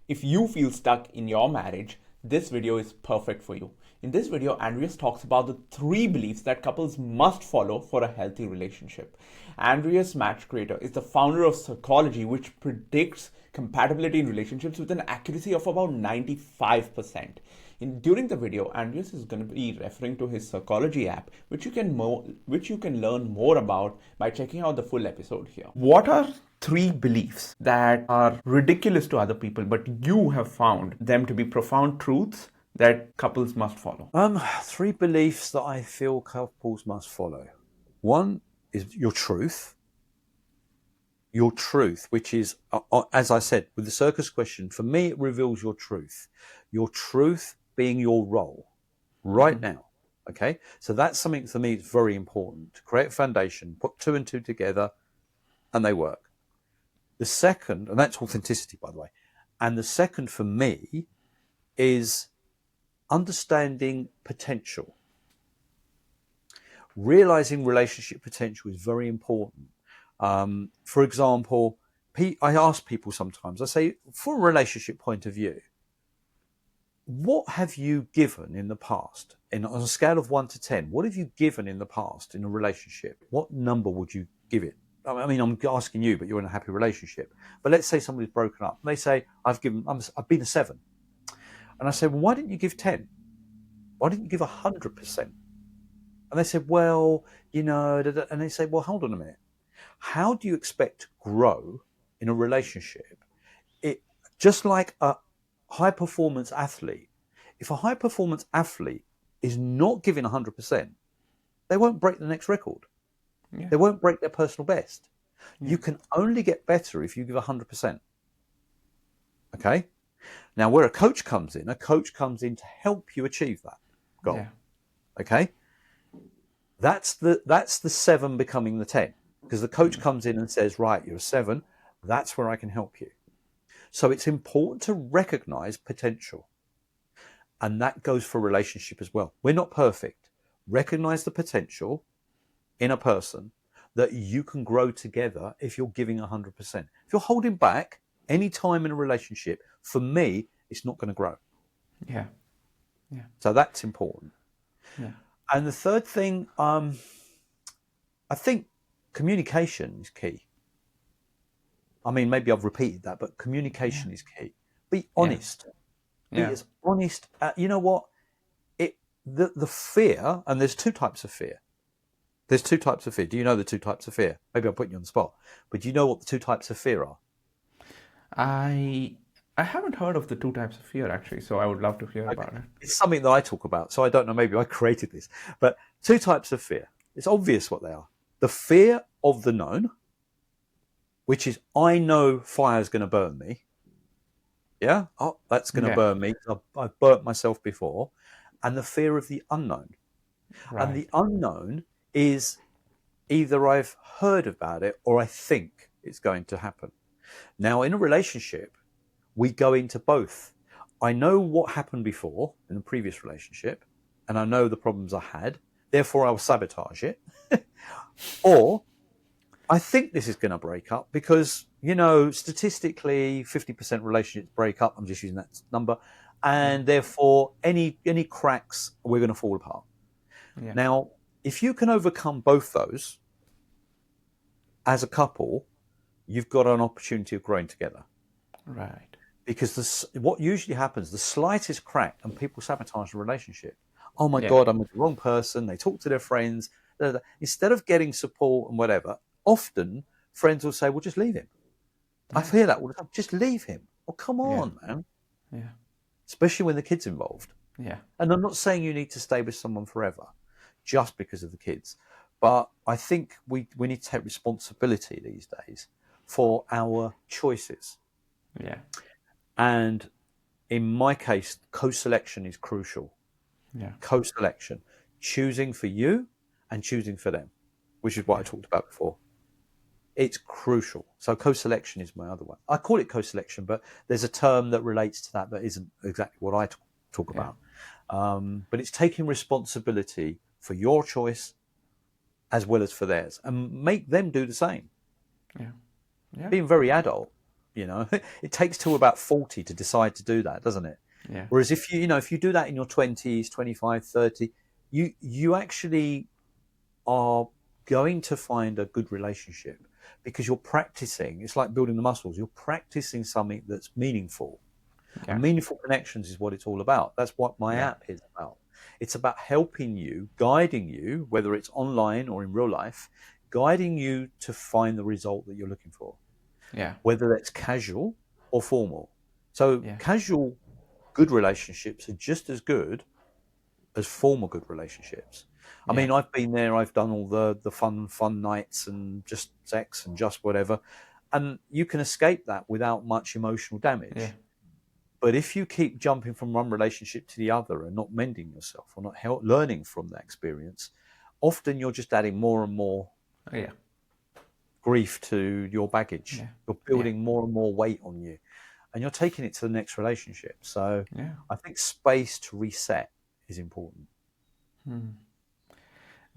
If you feel stuck in your marriage, this video is perfect for you. In this video, Andreas talks about the 3 beliefs that couples must follow for a healthy relationship. Andreas MatchCreator is the founder of psychology, which predicts compatibility in relationships with an accuracy of about 95%. During the video, Andreas is going to be referring to his psychology app, which you can learn more about by checking out the full episode here. What are 3 beliefs that are ridiculous to other people, but you have found them to be profound truths that couples must follow? 3 beliefs that I feel couples must follow. One is your truth. Your truth, which is, as I said, with the circus question, for me, it reveals your truth. Your truth being your role right now. Okay. So that's something for me that's very important to create a foundation, put 2 and 2 together, and they work. The second, and that's authenticity, by the way. And the second for me is understanding potential. Realizing relationship potential is very important. For example, I ask people sometimes, I say, from a relationship point of view, what have you given in the past? On a scale of 1 to 10, what have you given in the past in a relationship? What number would you give it? I mean, I'm asking you, but you're in a happy relationship. But let's say somebody's broken up. They say, I've been a 7. And I say, well, why didn't you give 10? Why didn't you give 100%? And they said, well, and they say, well, hold on a minute. How do you expect to grow in a relationship? Just like a high performance athlete, if a high performance athlete is not giving 100%, they won't break the next record. Yeah. They won't break their personal best. Yeah. You can only get better if you give 100%. Okay? Now, where a coach comes in to help you achieve that goal. Yeah. Okay? That's the 7 becoming the 10. Because the coach comes in and says, right, you're a 7. That's where I can help you. So it's important to recognize potential. And that goes for a relationship as well. We're not perfect. Recognize the potential in a person that you can grow together if you're giving 100%. If you're holding back any time in a relationship, for me, it's not going to grow. Yeah. Yeah. So that's important. Yeah. And the third thing, I think communication is key. I mean, maybe I've repeated that, but communication is key. Be honest. Yeah. Be as honest. You know what? The fear, and there's 2 types of fear. There's 2 types of fear. Do you know the 2 types of fear? Maybe I'm putting you on the spot. But do you know what the 2 types of fear are? I haven't heard of the 2 types of fear, actually, so I would love to hear about it. It's something that I talk about, so I don't know, maybe I created this. But 2 types of fear. It's obvious what they are. The fear of the known, which is, I know fire's going to burn me. Yeah? Oh, that's going to burn me. I've burnt myself before. And the fear of the unknown. Right. And the unknown is either I've heard about it or I think it's going to happen. Now, in a relationship, we go into both. I know what happened before in the previous relationship, and I know the problems I had. Therefore, I will sabotage it. Or I think this is going to break up because, statistically, 50% relationships break up. I'm just using that number. And therefore, any cracks, we're going to fall apart. Yeah. Now, if you can overcome both those as a couple, you've got an opportunity of growing together. Right. Because what usually happens, the slightest crack, and people sabotage the relationship. Oh my God, I'm with the wrong person. They talk to their friends. Instead of getting support and whatever, often friends will say, well, just leave him. Yeah. I hear that all the time. Just leave him. Oh, come on, man. Yeah. Especially when the kid's involved. Yeah. And I'm not saying you need to stay with someone forever just because of the kids. But I think we need to take responsibility these days for our choices. Yeah. And in my case, co-selection is crucial. Yeah. Co-selection. Choosing for you and choosing for them, which is what I talked about before. It's crucial. So co-selection is my other one. I call it co-selection, but there's a term that relates to that isn't exactly what I talk about. But it's taking responsibility for your choice as well as for theirs and make them do the same. Yeah. Yeah. Being very adult. You know, it takes till about 40 to decide to do that, doesn't it? Yeah. Whereas if if you do that in your 20s, 25, 30, you actually are going to find a good relationship because you're practicing. It's like building the muscles. You're practicing something that's meaningful. Yeah. And meaningful connections is what it's all about. That's what my Yeah. app is about. It's about helping you, guiding you, whether it's online or in real life, guiding you to find the result that you're looking for, Yeah. whether that's casual or formal. So Yeah. casual good relationships are just as good as formal good relationships. I Yeah. mean, I've been there. I've done all the fun nights and just sex and just whatever, and you can escape that without much emotional Yeah. damage. But if you keep jumping from one relationship to the other and not mending yourself or not learning from that experience, often you're just adding more and more Yeah. grief to your baggage. Yeah. You're Yeah. building more and more weight on you, and you're taking it to the next relationship. So Yeah. I think space to reset is important.